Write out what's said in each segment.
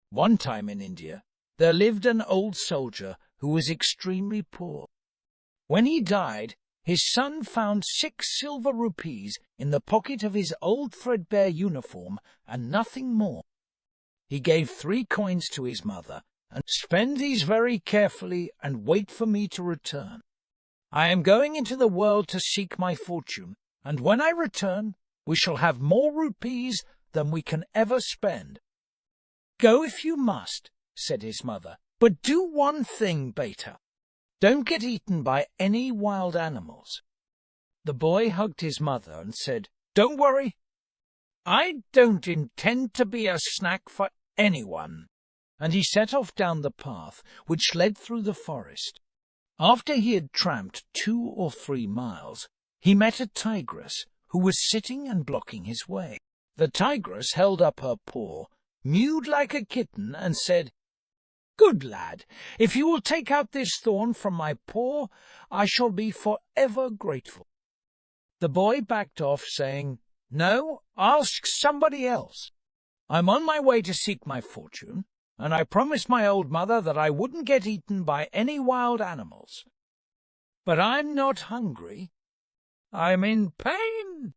One time in India, there lived an old soldier who was extremely poor. When he died, his son found 6 silver rupees in the pocket of his old threadbare uniform and nothing more. He gave 3 coins to his mother, and spend these very carefully and wait for me to return. I am going into the world to seek my fortune, and when I return, we shall have more rupees than we can ever spend. Go if you must, said his mother, but do one thing, beta. Don't get eaten by any wild animals. The boy hugged his mother and said, Don't worry. I don't intend to be a snack for anyone. And he set off down the path which led through the forest. After he had tramped 2 or 3 miles, he met a tigress who was sitting and blocking his way. The tigress held up her paw, mewed like a kitten, and said, Good lad, if you will take out this thorn from my paw, I shall be forever grateful. The boy backed off, saying, No, ask somebody else. I'm on my way to seek my fortune, and I promised my old mother that I wouldn't get eaten by any wild animals. But I'm not hungry. I'm in pain,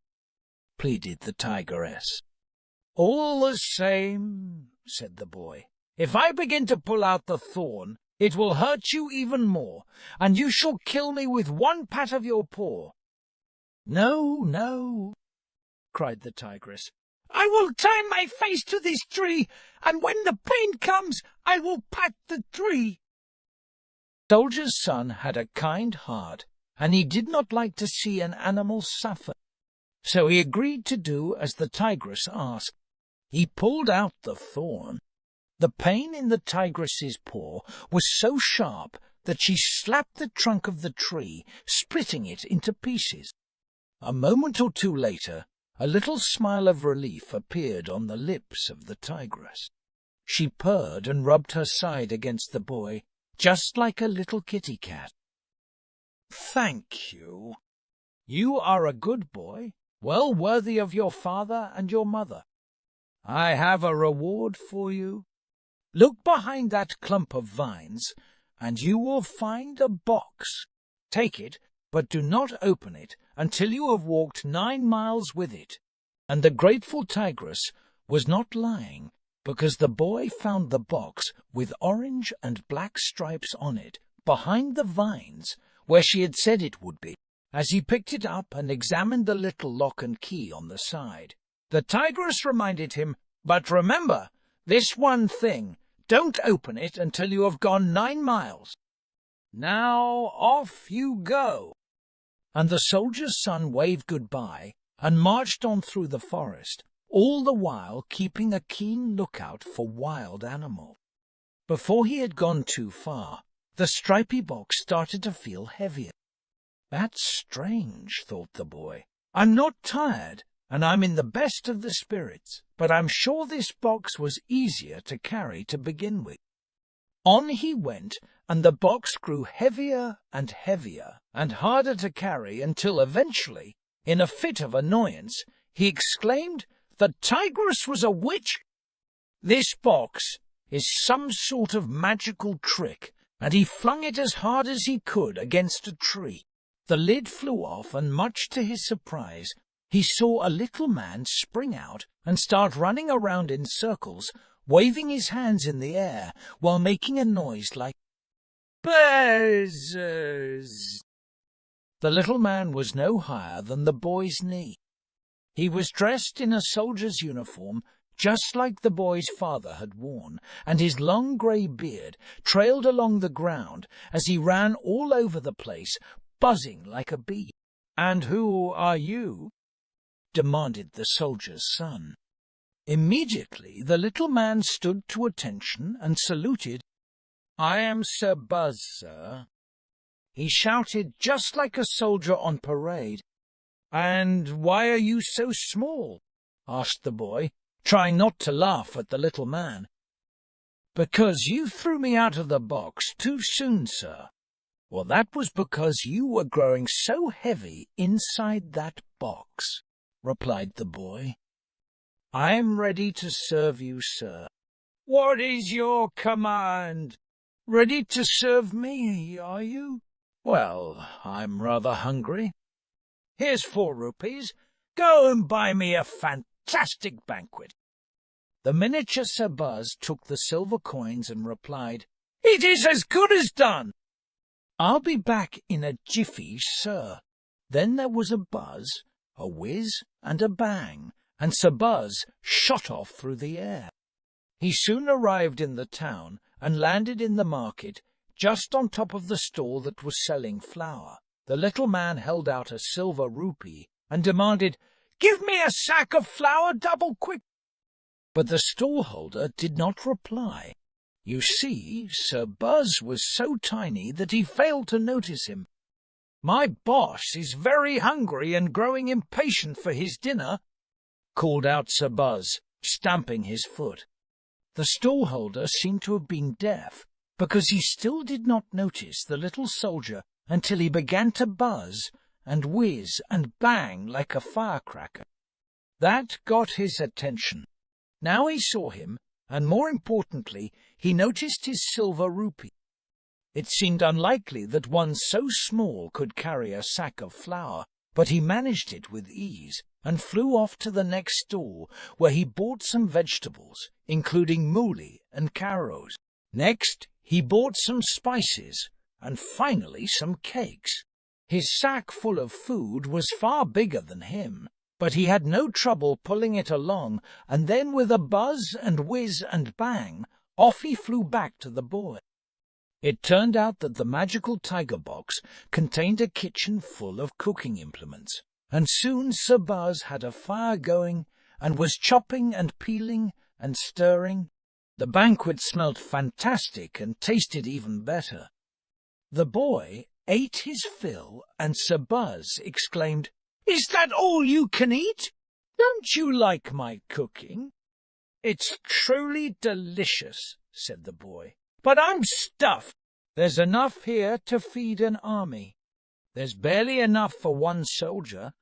pleaded the tigress. All the same, said the boy, if I begin to pull out the thorn, it will hurt you even more, and you shall kill me with one pat of your paw. No, no, cried the tigress. I will tie my face to this tree, and when the pain comes, I will pat the tree. The soldier's son had a kind heart, and he did not like to see an animal suffer. So he agreed to do as the tigress asked. He pulled out the thorn. The pain in the tigress's paw was so sharp that she slapped the trunk of the tree, splitting it into pieces. A moment or 2 later, a little smile of relief appeared on the lips of the tigress. She purred and rubbed her side against the boy, just like a little kitty cat. Thank you. You are a good boy, well worthy of your father and your mother. I have a reward for you. Look behind that clump of vines, and you will find a box. Take it, but do not open it until you have walked 9 miles with it. And the grateful tigress was not lying, because the boy found the box with orange and black stripes on it behind the vines, where she had said it would be. As he picked it up and examined the little lock and key on the side, the tigress reminded him, But remember, this one thing, don't open it until you have gone 9 miles. Now off you go. And the soldier's son waved goodbye and marched on through the forest, all the while keeping a keen lookout for wild animals. Before he had gone too far, the stripy box started to feel heavier. That's strange, thought the boy. I'm not tired, and I'm in the best of the spirits, but I'm sure this box was easier to carry to begin with. On he went, and the box grew heavier and harder to carry until eventually, in a fit of annoyance, he exclaimed, The tigress was a witch! This box is some sort of magical trick, and he flung it as hard as he could against a tree. The lid flew off, and much to his surprise, he saw a little man spring out and start running around in circles, waving his hands in the air while making a noise like buzzers. The little man was no higher than the boy's knee. He was dressed in a soldier's uniform, just like the boy's father had worn, and his long grey beard trailed along the ground as he ran all over the place, buzzing like a bee. "And who are you?" demanded the soldier's son. Immediately the little man stood to attention and saluted. "I am Sir Buzz, sir," he shouted just like a soldier on parade. "And why are you so small?" asked the boy, trying not to laugh at the little man. "Because you threw me out of the box too soon, sir." "Well, that was because you were growing so heavy inside that box," replied the boy. "I'm ready to serve you, sir. What is your command? Ready to serve me, are you? Well, I'm rather hungry. Here's 4 rupees. Go and buy me a fantastic banquet." The miniature Sir Buzz took the silver coins and replied, "It is as good as done. I'll be back in a jiffy, sir." Then there was a buzz, a whiz, and a bang, and Sir Buzz shot off through the air. He soon arrived in the town and landed in the market, just on top of the stall that was selling flour. The little man held out a silver rupee and demanded, "Give me a sack of flour double quick." But the stallholder did not reply. You see, Sir Buzz was so tiny that he failed to notice him. "My boss is very hungry and growing impatient for his dinner," called out Sir Buzz, stamping his foot. The stallholder seemed to have been deaf, because he still did not notice the little soldier until he began to buzz and whiz and bang like a firecracker. That got his attention. Now he saw him, and more importantly, he noticed his silver rupee. It seemed unlikely that one so small could carry a sack of flour, but he managed it with ease and flew off to the next stall, where he bought some vegetables, including mooli and carrots. Next, he bought some spices, and finally some cakes. His sack full of food was far bigger than him, but he had no trouble pulling it along, and then with a buzz and whiz and bang, off he flew back to the boy. It turned out that the magical tiger box contained a kitchen full of cooking implements, and soon Sir Buzz had a fire going and was chopping and peeling and stirring. The banquet smelt fantastic and tasted even better. The boy ate his fill, and Sir Buzz exclaimed, "Is that all you can eat? Don't you like my cooking?" "It's truly delicious," said the boy, "but I'm stuffed. There's enough here to feed an army." "There's barely enough for one soldier,"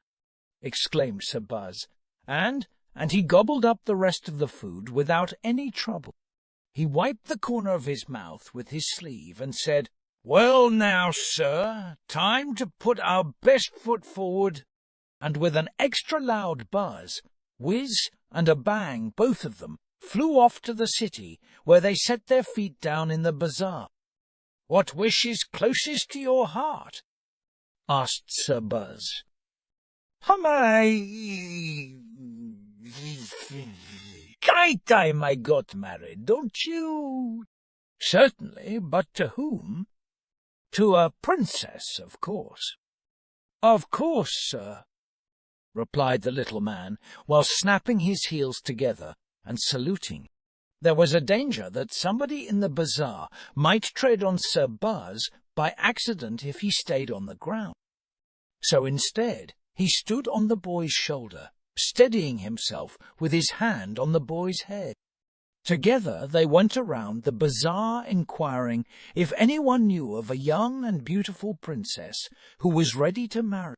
exclaimed Sir Buzz, and he gobbled up the rest of the food without any trouble. He wiped the corner of his mouth with his sleeve and said, "Well now, sir, time to put our best foot forward," and with an extra loud buzz, whiz, and a bang, both of them flew off to the city, where they set their feet down in the bazaar. "What wish is closest to your heart?" asked Sir Buzz. "Great time I got married, don't you?" "Certainly, but to whom?" "To a princess, of course." "Of course, sir," replied the little man, while snapping his heels together and saluting. There was a danger that somebody in the bazaar might tread on Sir Buzz by accident if he stayed on the ground. So instead, he stood on the boy's shoulder, steadying himself with his hand on the boy's head. Together they went around the bazaar inquiring if anyone knew of a young and beautiful princess who was ready to marry.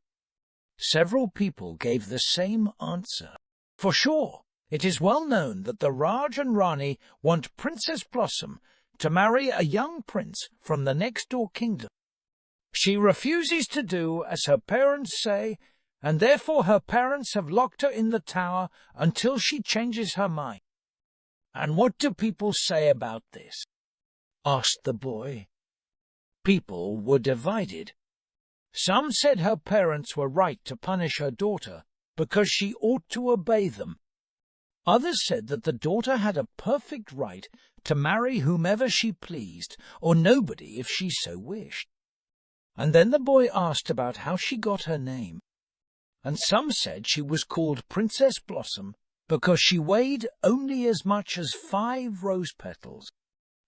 Several people gave the same answer. For sure, it is well known that the Raj and Rani want Princess Blossom to marry a young prince from the next-door kingdom. She refuses to do as her parents say, and therefore her parents have locked her in the tower until she changes her mind. "And what do people say about this?" asked the boy. People were divided. Some said her parents were right to punish her daughter because she ought to obey them. Others said that the daughter had a perfect right to marry whomever she pleased, or nobody if she so wished. And then the boy asked about how she got her name, and some said she was called Princess Blossom because she weighed only as much as 5 rose petals,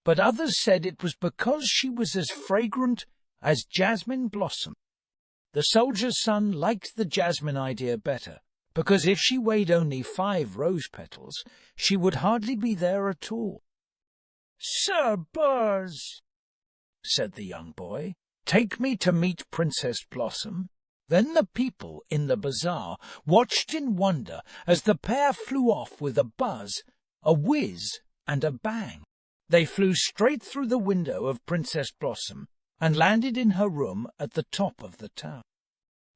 but others said it was because she was as fragrant as jasmine blossom. The soldier's son liked the jasmine idea better, because if she weighed only 5 rose petals, she would hardly be there at all. "Sir Buzz," said the young boy, "take me to meet Princess Blossom." Then the people in the bazaar watched in wonder as the pair flew off with a buzz, a whiz, and a bang. They flew straight through the window of Princess Blossom and landed in her room at the top of the tower.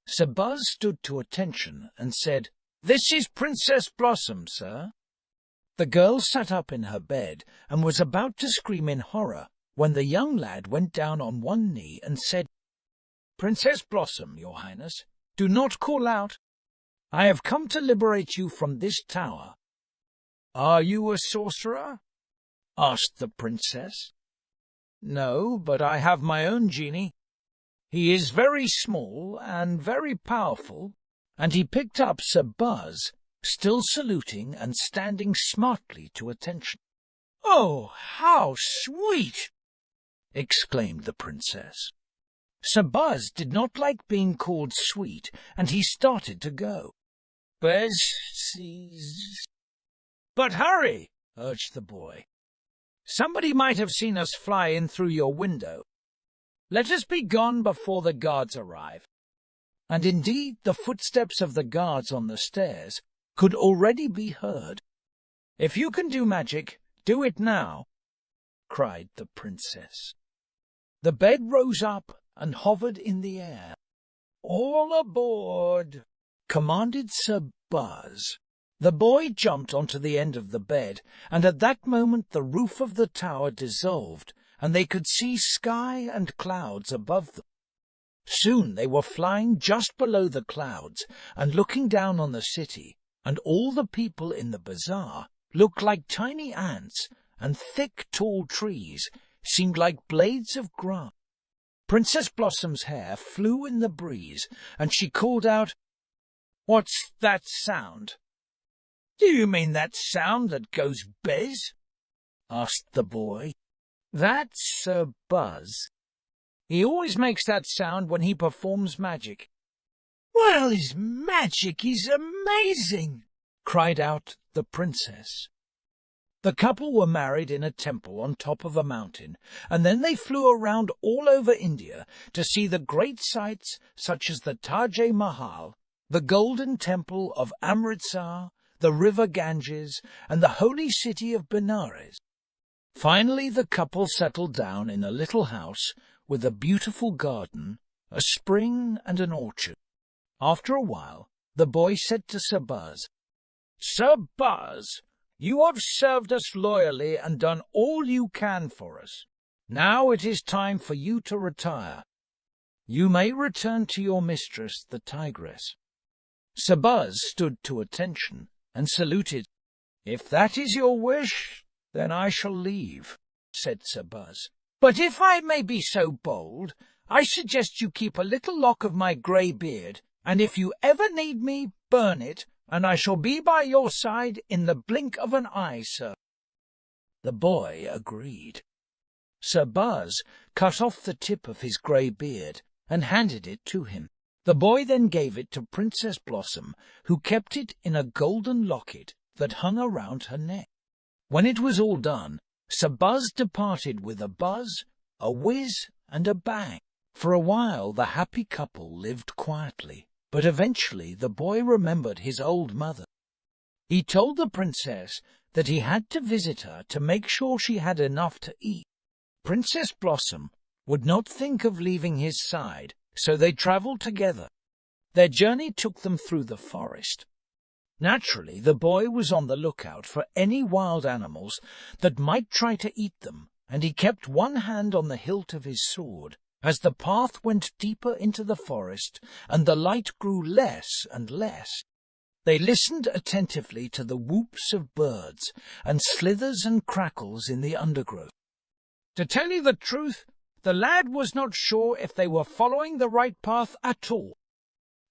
Sir Buzz stood to attention and said, "This is Princess Blossom, sir." The girl sat up in her bed and was about to scream in horror when the young lad went down on one knee and said, "Princess Blossom, your highness, do not call out. I have come to liberate you from this tower." "Are you a sorcerer?" asked the princess. "No, but I have my own genie. He is very small and very powerful," and he picked up Sir Buzz, still saluting and standing smartly to attention. "Oh, how sweet!" exclaimed the princess. Sir Buzz did not like being called sweet, and he started to go. "But hurry," urged the boy. "Somebody might have seen us fly in through your window. Let us be gone before the guards arrive." And indeed the footsteps of the guards on the stairs could already be heard. "If you can do magic, do it now," cried the princess. The bed rose up and hovered in the air. "All aboard!" commanded Sir Buzz. The boy jumped onto the end of the bed, and at that moment the roof of the tower dissolved, and they could see sky and clouds above them. Soon they were flying just below the clouds and looking down on the city, and all the people in the bazaar looked like tiny ants, and thick, tall trees seemed like blades of grass. Princess Blossom's hair flew in the breeze, and she called out, "What's that sound?" "Do you mean that sound that goes bez?" asked the boy. "That's Sir Buzz. He always makes that sound when he performs magic." "Well, his magic is amazing!" cried out the princess. The couple were married in a temple on top of a mountain, and then they flew around all over India to see the great sights such as the Taj-e-Mahal, the Golden Temple of Amritsar, the river Ganges, and the holy city of Benares. Finally the couple settled down in a little house with a beautiful garden, a spring, and an orchard. After a while, the boy said to Sir Buzz, "Sir Buzz, you have served us loyally and done all you can for us. Now it is time for you to retire. You may return to your mistress, the tigress." Sir Buzz stood to attention and saluted. "If that is your wish, then I shall leave," said Sir Buzz. "But if I may be so bold, I suggest you keep a little lock of my grey beard, and if you ever need me, burn it, and I shall be by your side in the blink of an eye, sir." The boy agreed. Sir Buzz cut off the tip of his grey beard and handed it to him. The boy then gave it to Princess Blossom, who kept it in a golden locket that hung around her neck. When it was all done, Sir Buzz departed with a buzz, a whiz, and a bang. For a while the happy couple lived quietly, but eventually the boy remembered his old mother. He told the princess that he had to visit her to make sure she had enough to eat. Princess Blossom would not think of leaving his side, so they travelled together. Their journey took them through the forest. Naturally, the boy was on the lookout for any wild animals that might try to eat them, and he kept one hand on the hilt of his sword as the path went deeper into the forest and the light grew less and less. They listened attentively to the whoops of birds and slithers and crackles in the undergrowth. To tell you the truth, the lad was not sure if they were following the right path at all.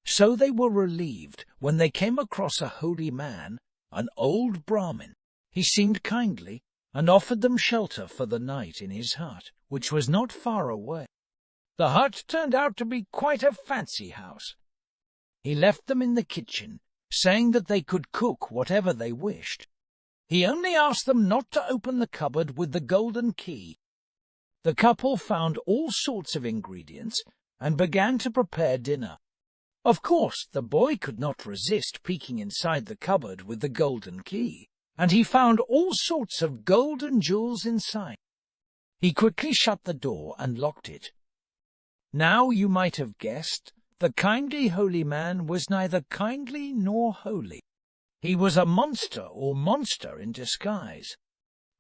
So they were relieved when they came across a holy man, an old Brahmin. He seemed kindly and offered them shelter for the night in his hut, which was not far away. The hut turned out to be quite a fancy house. He left them in the kitchen, saying that they could cook whatever they wished. He only asked them not to open the cupboard with the golden key. The couple found all sorts of ingredients and began to prepare dinner. Of course, the boy could not resist peeking inside the cupboard with the golden key, and he found all sorts of gold and jewels inside. He quickly shut the door and locked it. Now, you might have guessed, the kindly holy man was neither kindly nor holy. He was a monster or monster in disguise.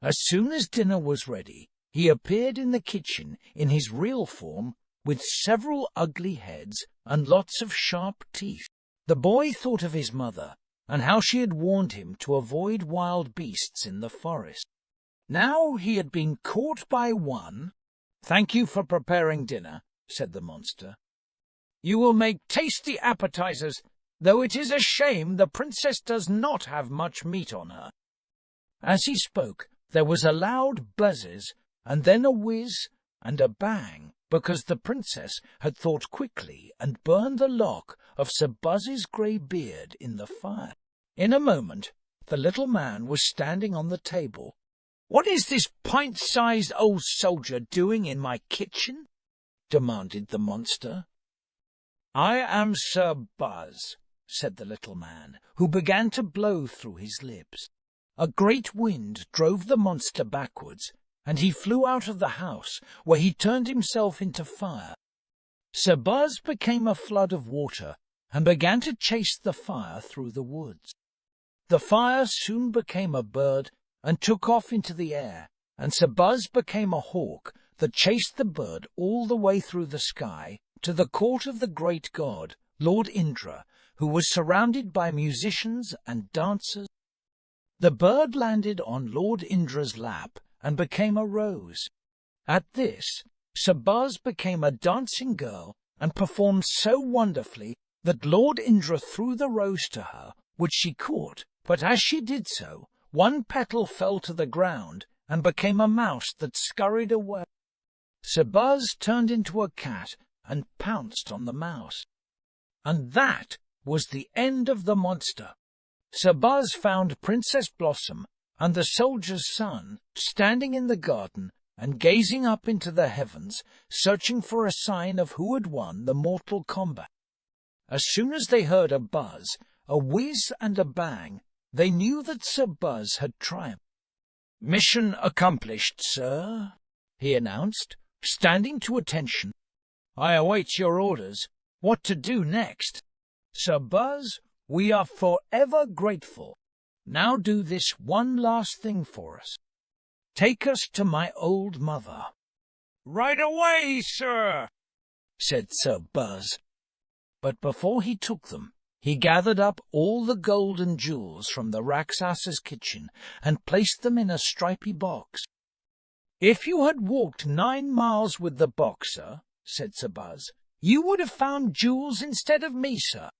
As soon as dinner was ready, he appeared in the kitchen in his real form, with several ugly heads and lots of sharp teeth. The boy thought of his mother, and how she had warned him to avoid wild beasts in the forest. Now he had been caught by one. "Thank you for preparing dinner," said the monster. "You will make tasty appetizers, though it is a shame the princess does not have much meat on her." As he spoke, there was a loud buzzes, and then a whiz and a bang, because the princess had thought quickly and burned the lock of Sir Buzz's grey beard in the fire. In a moment, the little man was standing on the table. "What is this pint-sized old soldier doing in my kitchen?" demanded the monster. "I am Sir Buzz," said the little man, who began to blow through his lips. A great wind drove the monster backwards, and he flew out of the house, where he turned himself into fire. Sir Buzz became a flood of water, and began to chase the fire through the woods. The fire soon became a bird, and took off into the air, and Sir Buzz became a hawk that chased the bird all the way through the sky to the court of the great god, Lord Indra, who was surrounded by musicians and dancers. The bird landed on Lord Indra's lap and became a rose. At this, Sir Buzz became a dancing girl and performed so wonderfully that Lord Indra threw the rose to her, which she caught, but as she did so, one petal fell to the ground and became a mouse that scurried away. Sir Buzz turned into a cat and pounced on the mouse. And that was the end of the monster. Sir Buzz found Princess Blossom and the soldier's son standing in the garden and gazing up into the heavens, searching for a sign of who had won the mortal combat. As soon as they heard a buzz, a whiz and a bang, they knew that Sir Buzz had triumphed. "Mission accomplished, sir," he announced, standing to attention. "I await your orders. What to do next? Sir Buzz, we are forever grateful. Now do this one last thing for us. Take us to my old mother." "Right away, sir," said Sir Buzz. But before he took them, he gathered up all the gold and jewels from the Raksasa's kitchen and placed them in a stripy box. "If you had walked 9 miles with the boxer," said Sir Buzz, "you would have found jewels instead of me, sir."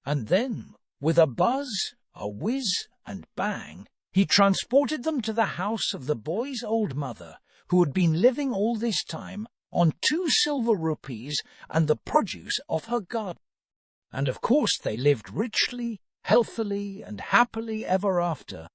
And then, with a buzz, a whiz, and bang, he transported them to the house of the boy's old mother, who had been living all this time on 2 silver rupees and the produce of her garden. And of course they lived richly, healthily, and happily ever after,